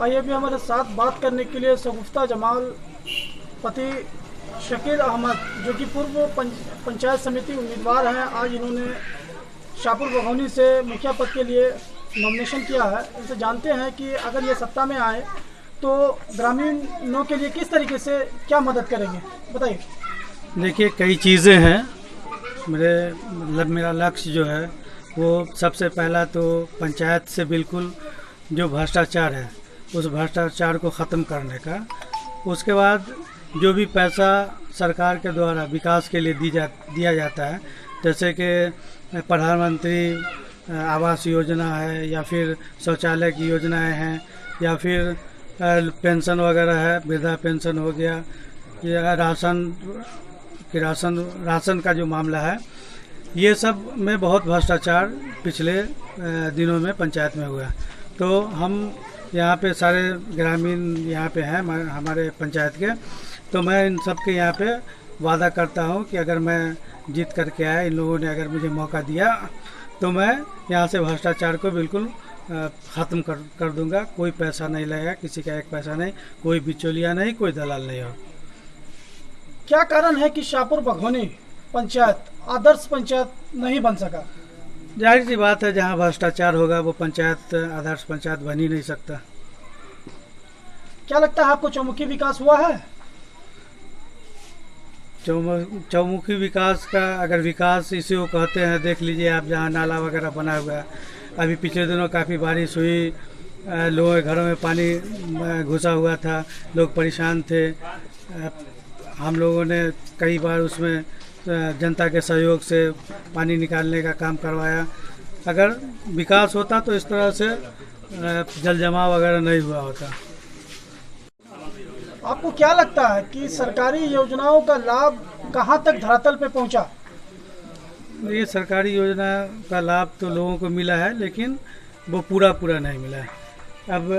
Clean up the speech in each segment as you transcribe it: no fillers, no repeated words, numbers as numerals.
आइए भी हमारे साथ बात करने के लिए शगुफ्ता जमाल पति शकील अहमद, जो कि पूर्व पंचायत समिति उम्मीदवार हैं। आज इन्होंने शाहपुर बघौनी से मुखिया पद के लिए नॉमिनेशन किया है। इनसे जानते हैं कि अगर ये सत्ता में आए तो ग्रामीणों के लिए किस तरीके से क्या मदद करेंगे, बताइए। देखिए, कई चीज़ें हैं। मेरा लक्ष्य जो है वो सबसे पहला तो पंचायत से बिल्कुल जो भ्रष्टाचार है उस भ्रष्टाचार को ख़त्म करने का। उसके बाद जो भी पैसा सरकार के द्वारा विकास के लिए दिया जाता है, जैसे कि प्रधानमंत्री आवास योजना है या फिर शौचालय की योजनाएं हैं या फिर पेंशन वगैरह है, वृद्धा पेंशन हो गया या राशन का जो मामला है, ये सब में बहुत भ्रष्टाचार पिछले दिनों में पंचायत में हुआ। तो हम यहाँ पे सारे ग्रामीण यहाँ पे हैं हमारे पंचायत के, तो मैं इन सब के यहाँ पे वादा करता हूँ कि अगर मैं जीत करके आया, इन लोगों ने अगर मुझे मौका दिया तो मैं यहाँ से भ्रष्टाचार को बिल्कुल ख़त्म कर दूँगा। कोई पैसा नहीं लगेगा, किसी का एक पैसा नहीं, कोई बिचौलिया नहीं, कोई दलाल नहीं हो। क्या कारण है कि शाहपुर बघौनी पंचायत आदर्श पंचायत नहीं बन सका? जाहिर सी बात है, जहाँ भ्रष्टाचार होगा वो पंचायत आदर्श पंचायत बन ही नहीं सकता। क्या लगता है आपको चौमुखी विकास हुआ है? चौमुखी विकास का अगर विकास इसी को कहते हैं, देख लीजिए आप, जहाँ नाला वगैरह बना हुआ है। अभी पिछले दिनों काफ़ी बारिश हुई, लोगों के घरों में पानी घुसा हुआ था, लोग परेशान थे। हम लोगों ने कई बार उसमें जनता के सहयोग से पानी निकालने का काम करवाया। अगर विकास होता तो इस तरह से जल जमाव वगैरह नहीं हुआ होता। आपको क्या लगता है कि सरकारी योजनाओं का लाभ कहां तक धरातल पे पहुंचा? ये सरकारी योजना का लाभ तो लोगों को मिला है, लेकिन वो पूरा नहीं मिला है। अब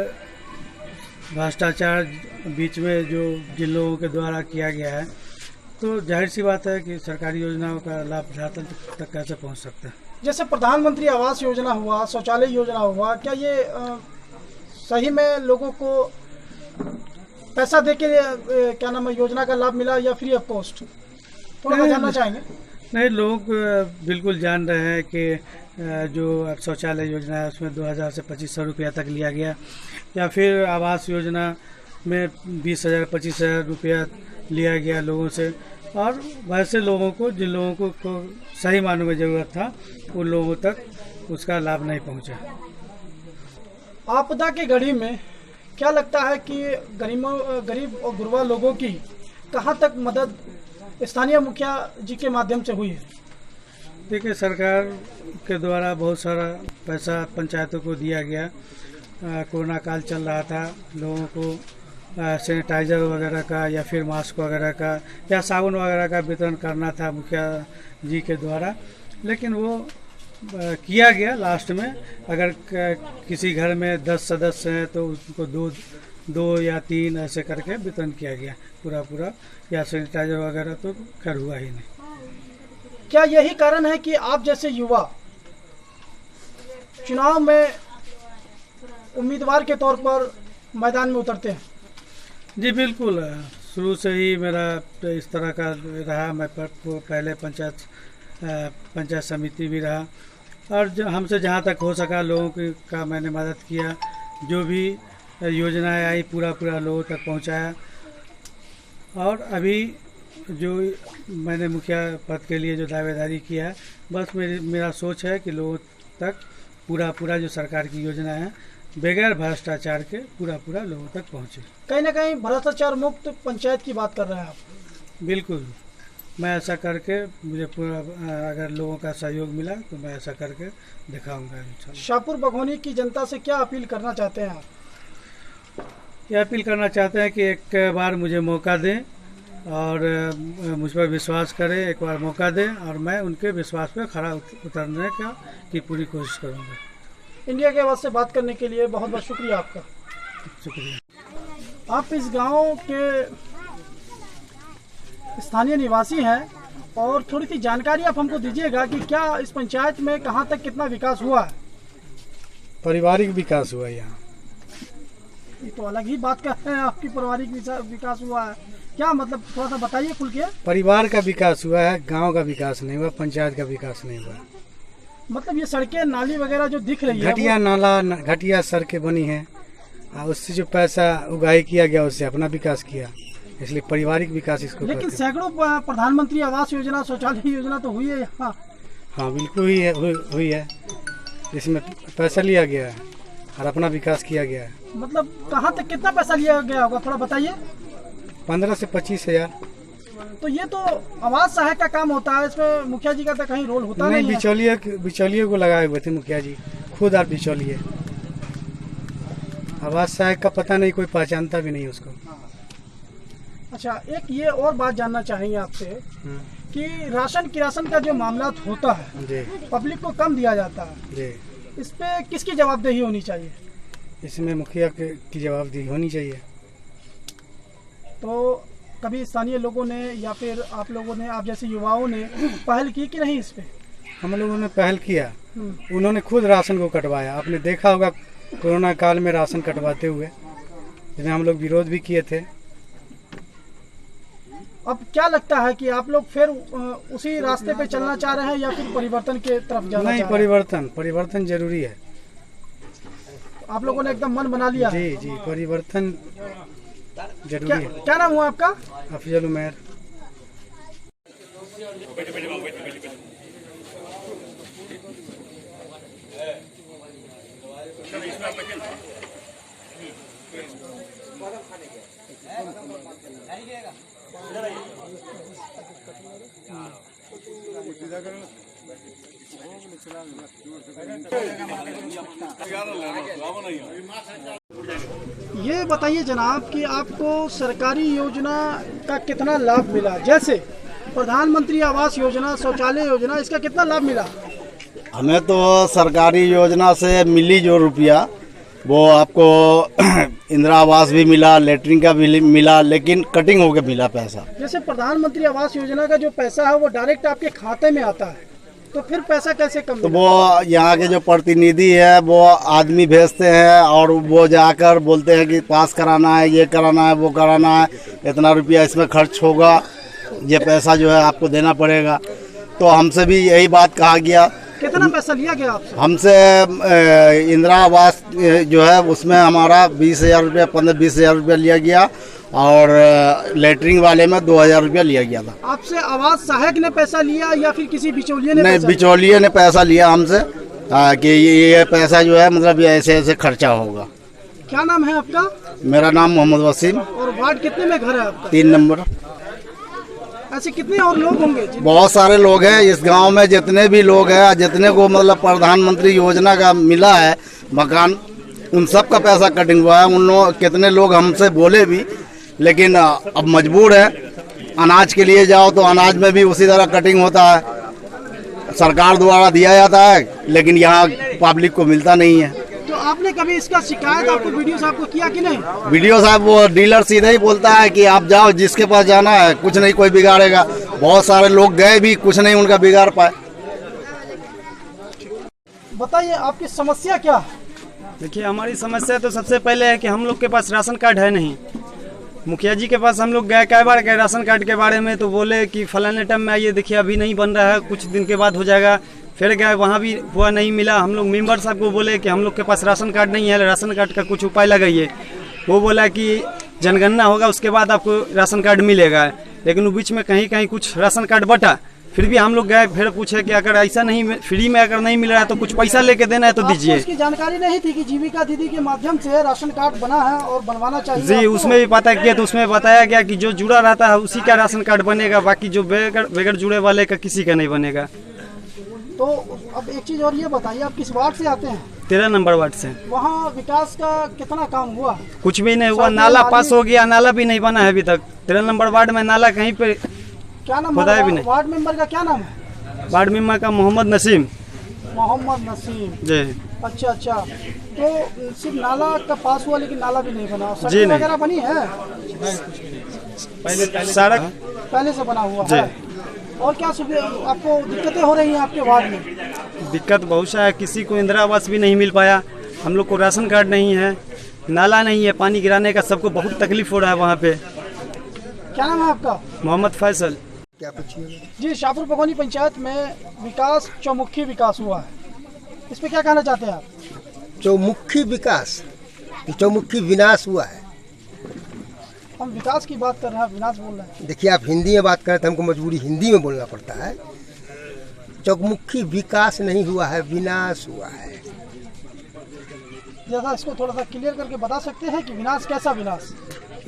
भ्रष्टाचार बीच में जो जिन लोगों के द्वारा किया गया है, तो जाहिर सी बात है कि सरकारी योजनाओं का लाभ धरातल तक कैसे पहुंच सकता है। जैसे प्रधानमंत्री आवास योजना हुआ, शौचालय योजना हुआ, क्या ये सही में लोगों को पैसा दे के क्या नाम है योजना का लाभ मिला या फ्री ऑफ कॉस्ट? थोड़ा जानना चाहेंगे। नहीं, लोग बिल्कुल जान रहे हैं कि जो शौचालय योजना है उसमें 2000 से 2500 रुपया तक लिया गया, या फिर आवास योजना में 20,000 25,000 रुपया लिया गया लोगों से। और वैसे लोगों को, जिन लोगों को सही मानों में ज़रूरत था, उन लोगों तक उसका लाभ नहीं पहुंचा। आपदा की घड़ी में क्या लगता है कि गरीब और गुरबा लोगों की कहां तक मदद स्थानीय मुखिया जी के माध्यम से हुई है? देखिए, सरकार के द्वारा बहुत सारा पैसा पंचायतों को दिया गया। कोरोना काल चल रहा था, लोगों को सैनिटाइज़र वगैरह का या फिर मास्क वगैरह का या साबुन वगैरह का वितरण करना था मुखिया जी के द्वारा, लेकिन वो किया गया। लास्ट में अगर किसी घर में 10 सदस्य हैं तो उनको दो या 3 ऐसे करके वितरण किया गया पूरा, या सैनिटाइजर वगैरह तो खैर हुआ ही नहीं। क्या यही कारण है कि आप जैसे युवा चुनाव में उम्मीदवार के तौर पर मैदान में उतरते हैं? जी बिल्कुल, शुरू से ही मेरा इस तरह का रहा। मैं पहले पंचायत समिति भी रहा, और हमसे जहाँ तक हो सका लोगों का मैंने मदद किया। जो भी योजनाएं आई पूरा लोगों तक पहुँचाया। और अभी जो मैंने मुखिया पद के लिए जो दावेदारी किया है, बस मेरा सोच है कि लोगों तक पूरा जो सरकार की योजना है बगैर भ्रष्टाचार के पूरा लोगों तक पहुँचे। कहीं ना कहीं भ्रष्टाचार मुक्त पंचायत की बात कर रहे हैं आप? बिल्कुल, मैं ऐसा करके मुझे पूरा अगर लोगों का सहयोग मिला तो मैं ऐसा करके दिखाऊंगा। शाहपुर बघौनी की जनता से क्या अपील करना चाहते हैं आप? ये अपील करना चाहते हैं कि एक बार मुझे मौका दें और मुझ पर विश्वास करें, एक बार मौका दें, और मैं उनके विश्वास पर खरा उतरने की पूरी कोशिश करूँगा। इंडिया के आवाज़ से बात करने के लिए बहुत बहुत शुक्रिया आपका। शुक्रिया। आप इस गांव के स्थानीय निवासी हैं और थोड़ी सी जानकारी आप हमको दीजिएगा कि क्या इस पंचायत में कहां तक कितना विकास हुआ है? पारिवारिक विकास हुआ यहाँ। ये तो अलग ही बात कर रहे हैं, आपकी पारिवारिक विकास हुआ है क्या? मतलब थोड़ा सा बताइए खुल के। परिवार का विकास हुआ है, गांव का विकास नहीं हुआ, पंचायत का विकास नहीं हुआ। मतलब ये सड़कें नाली वगैरह जो दिख रही है, घटिया नाला, घटिया सड़कें बनी हैं, उससे जो पैसा उगाही किया गया उससे अपना विकास किया, इसलिए पारिवारिक विकास इसको लेकिन कहते हैं। सैकड़ों प्रधानमंत्री आवास योजना, शौचालय योजना तो हुई है यहाँ। हाँ बिल्कुल हुई है, इसमें पैसा लिया गया है और अपना विकास किया गया है। मतलब कहाँ तक कितना पैसा लिया गया होगा, थोड़ा बताइए। 15 से 25 हज़ार। तो ये तो आवास सहायक का काम होता है, इसमें मुखिया जी का तो कहीं रोल होता नहीं है। बिचौलिए को लगाए हुए थे मुखिया जी, खुद आप बिचौलिए। आवास सहायक का पता नहीं, कोई पहचानता भी नहीं उसको। अच्छा, एक ये और बात जानना चाहेंगे आपसे कि राशन किरासन का जो मामला होता है जी, पब्लिक को कम दिया जाता है जी, इस पे किसकी जवाबदेही होनी चाहिए? इसमें मुखिया की जवाबदेही होनी चाहिए। तो कभी स्थानीय लोगों ने या फिर आप लोगों ने, आप जैसे युवाओं ने पहल की कि नहीं इस पे? हम लोगों ने पहल किया, उन्होंने खुद राशन को कटवाया। आपने देखा होगा कोरोना काल में राशन कटवाते हुए, जिन्हें हम लोग विरोध भी किए थे। अब क्या लगता है कि आप लोग फिर उसी रास्ते पे चलना चाह रहे हैं या फिर परिवर्तन के तरफ जाना नहीं, चाह रहे हैं? परिवर्तन जरूरी है। आप लोगों ने एकदम मन बना लिया? जी जी, परिवर्तन जरूरी है। क्या नाम हुआ आपका? अफजल उमर। ये बताइए जनाब कि आपको सरकारी योजना का कितना लाभ मिला? जैसे प्रधानमंत्री आवास योजना, शौचालय योजना, इसका कितना लाभ मिला? हमें तो सरकारी योजना से मिली जो रुपया, वो आपको इंदिरा आवास भी मिला, लेटरिन का भी मिला, लेकिन कटिंग होके मिला पैसा। जैसे प्रधानमंत्री आवास योजना का जो पैसा है वो डायरेक्ट आपके खाते में आता है, तो फिर पैसा कैसे कम? तो वो यहाँ के जो प्रतिनिधि है वो आदमी भेजते हैं और वो जाकर बोलते हैं कि पास कराना है, ये कराना है, वो कराना है, इतना रुपया इसमें खर्च होगा, ये पैसा जो है आपको देना पड़ेगा। तो हमसे भी यही बात कहा गया। कितना पैसा लिया गया आपसे? हमसे इंदिरा आवास जो है उसमें हमारा 20,000 रुपया, 15-20 हज़ार रुपया लिया गया और लेटरिंग वाले में 2,000 रुपया लिया गया था। आपसे आवास सहायक ने पैसा लिया या फिर किसी बिचौलिए ने? नहीं, बिचौलिए ने पैसा लिया हमसे कि ये पैसा जो है मतलब ऐसे ऐसे खर्चा होगा। क्या नाम है आपका? मेरा नाम मोहम्मद वसीम। और वार्ड कितने में घर है आपका? 3 नंबर। ऐसे कितने और लोग होंगे? बहुत सारे लोग हैं इस गांव में, जितने भी लोग हैं, जितने को मतलब प्रधानमंत्री योजना का मिला है मकान, उन सब का पैसा कटिंग हुआ है। उन लोग कितने लोग हमसे बोले भी, लेकिन अब मजबूर है। अनाज के लिए जाओ तो अनाज में भी उसी तरह कटिंग होता है, सरकार द्वारा दिया जाता है, लेकिन यहाँ पब्लिक को मिलता नहीं है। तो आपने कभी इसका शिकायत आपको वीडियो साहब को किया कि नहीं? वीडियो साहब वो डीलर सीधे ही बोलता है कि आप जाओ, जिसके पास जाना है, कुछ नहीं कोई बिगाड़ेगा। बहुत सारे लोग गए भी, कुछ नहीं उनका बिगाड़ पाए। बताइए आपकी समस्या क्या है? देखिए, हमारी समस्या तो सबसे पहले है कि हम लोग के पास राशन कार्ड है नहीं। मुखिया जी के पास हम लोग गए कई बार गए राशन कार्ड के बारे में, तो बोले कि फलाने टाइम में आइए, देखिए अभी नहीं बन रहा है, कुछ दिन के बाद हो जाएगा। फिर गए, वहाँ भी हुआ, नहीं मिला। हम लोग मेंबर साहब को बोले कि हम लोग के पास राशन कार्ड नहीं है, राशन कार्ड का कुछ उपाय लगाइए। वो बोला कि जनगणना होगा उसके बाद आपको राशन कार्ड मिलेगा, लेकिन वो बीच में कहीं कहीं कुछ राशन कार्ड बटा। फिर भी हम लोग गए, फिर पूछे कि अगर ऐसा नहीं, फ्री में अगर नहीं मिल रहा है तो कुछ पैसा लेके देना है तो दीजिए। इसकी जानकारी नहीं थी कि जीविका दीदी के माध्यम से राशन कार्ड बना है और बनवाना चाहिए? जी, उसमें भी पता किया तो उसमें बताया गया कि जो जुड़ा रहता है उसी का राशन कार्ड बनेगा, बाकी जो बगैर जुड़े वाले का किसी का नहीं बनेगा। तो अब एक चीज और ये बताइए, आप किस वार्ड से आते हैं? 13 नंबर वार्ड से। वहाँ विकास का कितना काम हुआ? कुछ भी नहीं हुआ, नाला पास हो गया, नाला भी नहीं बना है अभी तक। 13 नंबर वार्ड में नाला कहीं पे क्या नाम खुदा भी नहीं। वार्ड मेंबर का क्या नाम है? वार्ड मेंबर का मोहम्मद नसीम। मोहम्मद नसीम जी। अच्छा, तो सिर्फ नाला का पास हुआ लेकिन नाला भी नहीं बना? जी नहीं। वगैरह बनी है? सड़क पहले से बना हुआ है। और क्या आपको दिक्कतें हो रही हैं आपके वार्ड में? दिक्कत बहुत सा है, किसी को इंदिरा आवास भी नहीं मिल पाया, हम लोग को राशन कार्ड नहीं है, नाला नहीं है, पानी गिराने का सबको बहुत तकलीफ हो रहा है वहाँ पे। क्या नाम है आपका? मोहम्मद फैसल। क्या पूछिए जी, शाहपुर भगोनी पंचायत में विकास चौमुखी विकास हुआ है, इस पे क्या कहना चाहते हैं आप? चौमुखी विकास, चौमुखी विनाश हुआ है। हम विकास की बात कर रहे हैं, विनाश बोल रहे हैं। देखिए, आप हिंदी में बात करें तो हमको मजबूरी हिंदी में बोलना पड़ता है। चौमुखी विकास नहीं हुआ है, विनाश हुआ है। जैसा इसको थोड़ा सा क्लियर करके बता सकते हैं कि विनाश कैसा विनाश?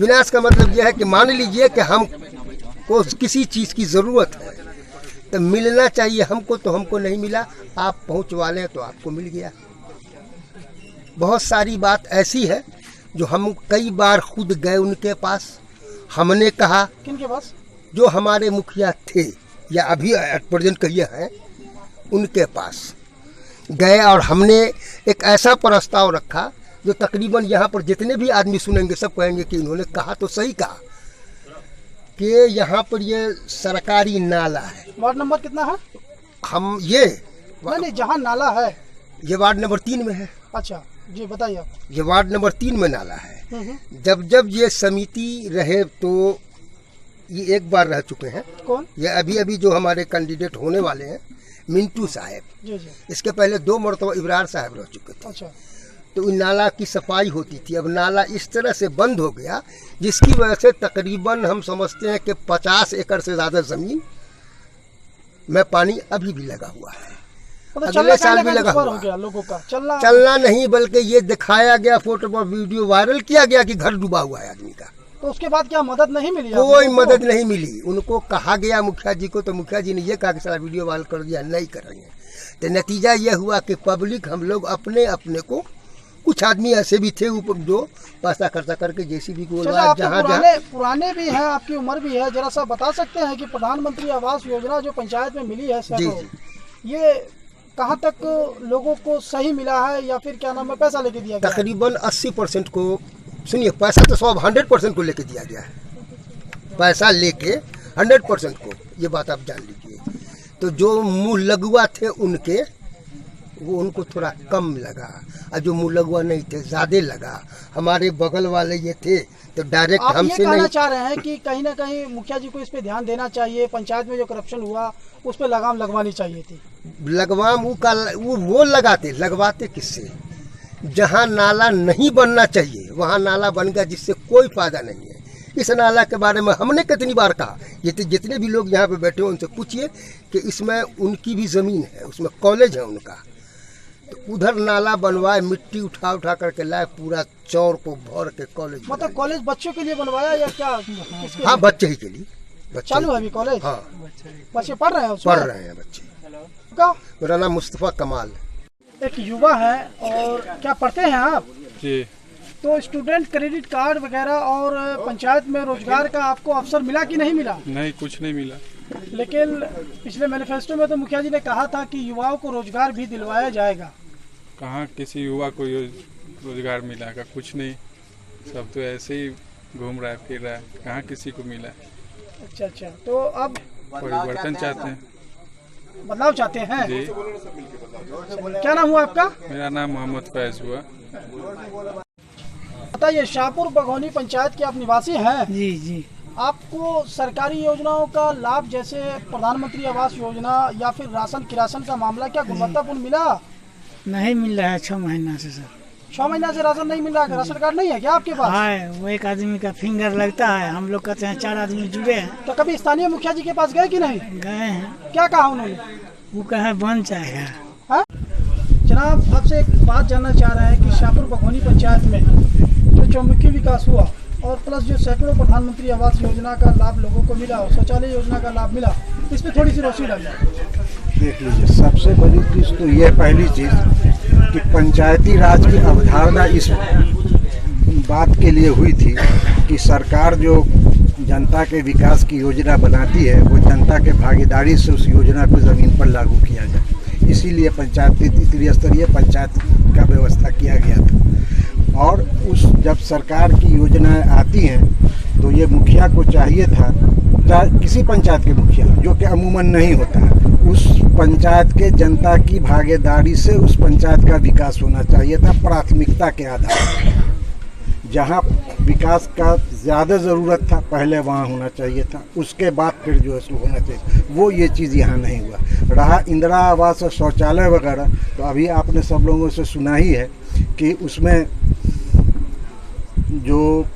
विनाश का मतलब यह है कि मान लीजिए कि हमको किसी चीज़ की ज़रूरत है तो मिलना चाहिए हमको, तो हमको नहीं मिला, आप पहुँचवा लें तो आपको मिल गया। बहुत सारी बात ऐसी है जो हम कई बार खुद गए उनके पास, हमने कहा, किनके पास? जो हमारे मुखिया थे या अभी एट प्रेजेंट कहिए हैं, उनके पास गए और हमने एक ऐसा प्रस्ताव रखा जो तकरीबन यहाँ पर जितने भी आदमी सुनेंगे सब कहेंगे कि इन्होंने कहा तो सही कहा कि यहाँ पर ये सरकारी नाला है। वार्ड नंबर कितना है? हम ये नहीं, जहाँ नाला है ये वार्ड नंबर 3 में है। अच्छा जी, बताइए आप। ये वार्ड नंबर 3 में नाला है। जब ये समिति रहे तो ये एक बार रह चुके हैं। कौन? ये अभी जो हमारे कैंडिडेट होने वाले हैं मिंटू साहब, जी जी। इसके पहले 2 मरतबा इब्रार साहब रह चुके थे। अच्छा। तो इन नाला की सफाई होती थी, अब नाला इस तरह से बंद हो गया जिसकी वजह से तकरीबन हम समझते हैं कि 50 एकड़ से ज़्यादा ज़मीन में पानी अभी भी लगा हुआ है। अगले साल भी लगा हुआ गया लोगों का चलना नहीं, बल्कि ये दिखाया गया, फोटो पर वीडियो वायरल किया गया कि घर डूबा हुआ है आदमी का। तो उसके बाद क्या मदद नहीं मिली? कोई मदद नहीं मिली। उनको कहा गया मुखिया जी को, तो मुखिया जी ने ये कहा कि सारा वीडियो वायरल कर दिया, नहीं करेंगे। तो नतीजा ये हुआ कि पब्लिक, हम लोग अपने अपने को, कुछ आदमी ऐसे भी थे ऊपर जो पैसा खर्चा करके जेसीबी को जहाँ पुराने भी हैं, आपकी उम्र भी है, जरा सा बता सकते हैं कि प्रधानमंत्री आवास योजना जो पंचायत में मिली है जी, ये कहाँ तक लोगों को सही मिला है या फिर क्या नाम है पैसा लेके दिया गया? तकरीबन 80% को, सुनिए, पैसा तो 100% को लेके दिया गया है, पैसा लेके 100% को, ये बात आप जान लीजिए। तो जो मुँह लगुआ थे उनको थोड़ा कम लगा, और जो मुँह लगुआ नहीं थे ज़्यादा लगा। हमारे बगल वाले ये थे तो डायरेक्ट हमसे नहीं। चाह रहे हैं कि कहीं ना कहीं मुखिया जी को इस पे ध्यान देना चाहिए, पंचायत में जो करप्शन हुआ उस पे लगाम लगवानी चाहिए थी। लगवाम वो लगवाते किससे? जहाँ नाला नहीं बनना चाहिए वहाँ नाला बन गया, जिससे कोई फायदा नहीं है। इस नाला के बारे में हमने कितनी बार कहा, ये जितने भी लोग यहाँ पे बैठे हो उनसे पूछिए कि इसमें उनकी भी ज़मीन है, उसमें कॉलेज है उनका, तो उधर नाला बनवाए, मिट्टी उठा करके लाए, पूरा चौर को भर के कॉलेज। मतलब कॉलेज बच्चों के लिए बनवाया या क्या? हाँ, बच्चे ही के लिए चालू है अभी कॉलेज। हाँ, बच्चे पढ़ रहे हैं बच्चे। मेरा नाम मुस्तफा कमाल। एक युवा है, और क्या पढ़ते हैं आप? जी। तो स्टूडेंट क्रेडिट कार्ड वगैरह और पंचायत में रोजगार का आपको अवसर मिला कि नहीं मिला? नहीं, कुछ नहीं मिला। लेकिन पिछले मैनिफेस्टो में तो मुखिया जी ने कहा था कि युवाओं को रोजगार भी दिलवाया जाएगा। कहाँ किसी युवा को रोजगार मिला का? कुछ नहीं, सब तो ऐसे ही घूम रहा है, फिर रहा है, कहाँ किसी को मिला। अच्छा, तो अब परिवर्तन चाहते हैं, बदलाव चाहते हैं जी। क्या नाम हुआ आपका? मेरा नाम मोहम्मद फैज हुआ। बताइए, शाहपुर बघौनी पंचायत के आप निवासी हैं? जी जी। आपको सरकारी योजनाओं का लाभ, जैसे प्रधानमंत्री आवास योजना या फिर राशन किरासन का मामला, क्या गुणवत्तापूर्ण मिला? नहीं मिल रहा है 6 महीना से सर। 6 महीना से राशन नहीं मिल रहा है? राशन कार्ड नहीं है क्या आपके पास? हाँ, वो एक आदमी का फिंगर लगता है, हम लोग कहते हैं 4 आदमी जुड़े हैं। तो कभी स्थानीय मुखिया जी के पास गए कि नहीं? गए हैं। क्या कहा उन्होंने? वो कहा बन जाएगा। हाँ? जनाब, आपसे एक बात जानना चाह रहे हैं कि शाहपुर बघौनी पंचायत में जो चौमुखी विकास हुआ और प्लस जो सैकड़ों प्रधानमंत्री आवास योजना का लाभ लोगों को मिला और शौचालय योजना का लाभ मिला, इस पर थोड़ी सी रोशनी डालिए। देख लीजिए, सबसे बड़ी चीज़ तो यह पहली चीज़ कि पंचायती राज की अवधारणा इस बात के लिए हुई थी कि सरकार जो जनता के विकास की योजना बनाती है वो जनता के भागीदारी से उस योजना को ज़मीन पर लागू किया जाए। इसीलिए त्रिस्तरीय पंचायत का व्यवस्था किया गया था। और जब सरकार की योजनाएं आती हैं तो ये मुखिया को चाहिए था, किसी पंचायत के मुखिया, जो कि अमूमन नहीं होता है, उस पंचायत के जनता की भागीदारी से उस पंचायत का विकास होना चाहिए था प्राथमिकता के आधार पर। जहाँ विकास का ज़्यादा ज़रूरत था पहले वहाँ होना चाहिए था, उसके बाद फिर जो है सो होना चाहिए, वो ये चीज़ यहाँ नहीं हुआ। रहा इंदिरा आवास और शौचालय वगैरह, तो अभी आपने सब लोगों से सुना ही है कि उसमें जो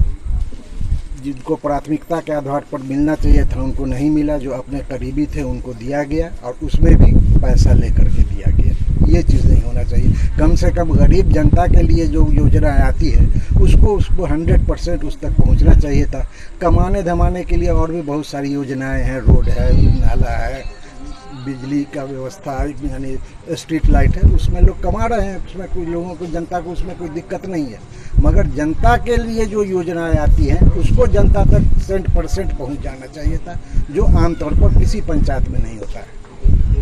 जिनको प्राथमिकता के आधार पर मिलना चाहिए था उनको नहीं मिला, जो अपने करीबी थे उनको दिया गया और उसमें भी पैसा लेकर के दिया गया। ये चीज़ नहीं होना चाहिए। कम से कम गरीब जनता के लिए जो योजना आती है उसको 100% उस तक पहुंचना चाहिए था। कमाने धमाने के लिए और भी बहुत सारी योजनाएं हैं, रोड है, नाला है, बिजली का व्यवस्था है, यानी स्ट्रीट लाइट है, उसमें लोग कमा रहे हैं, उसमें कोई लोगों को, जनता को उसमें कोई दिक्कत नहीं है। मगर जनता के लिए जो योजनाएं आती हैं उसको जनता तक 100% पहुँच जाना चाहिए था, जो आमतौर पर किसी पंचायत में नहीं होता है।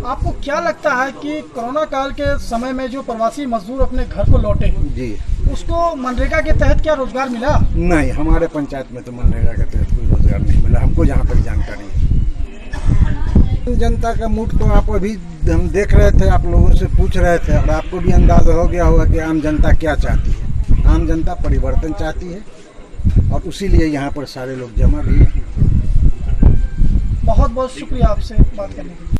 आपको क्या लगता है कि कोरोना काल के समय में जो प्रवासी मजदूर अपने घर को लौटे जी, उसको मनरेगा के तहत क्या रोजगार मिला? नहीं, हमारे पंचायत में तो मनरेगा के तहत कोई रोजगार नहीं मिला, हमको जहाँ तक जानकारी है। जनता का मूड तो आप अभी हम देख रहे थे, आप लोगों से पूछ रहे थे और आपको भी अंदाजा हो गया होगा कि आम जनता क्या चाहती है। आम जनता परिवर्तन चाहती है और उसी लिए यहाँ पर सारे लोग जमा भी हैं। बहुत बहुत शुक्रिया आपसे बात करने के लिए।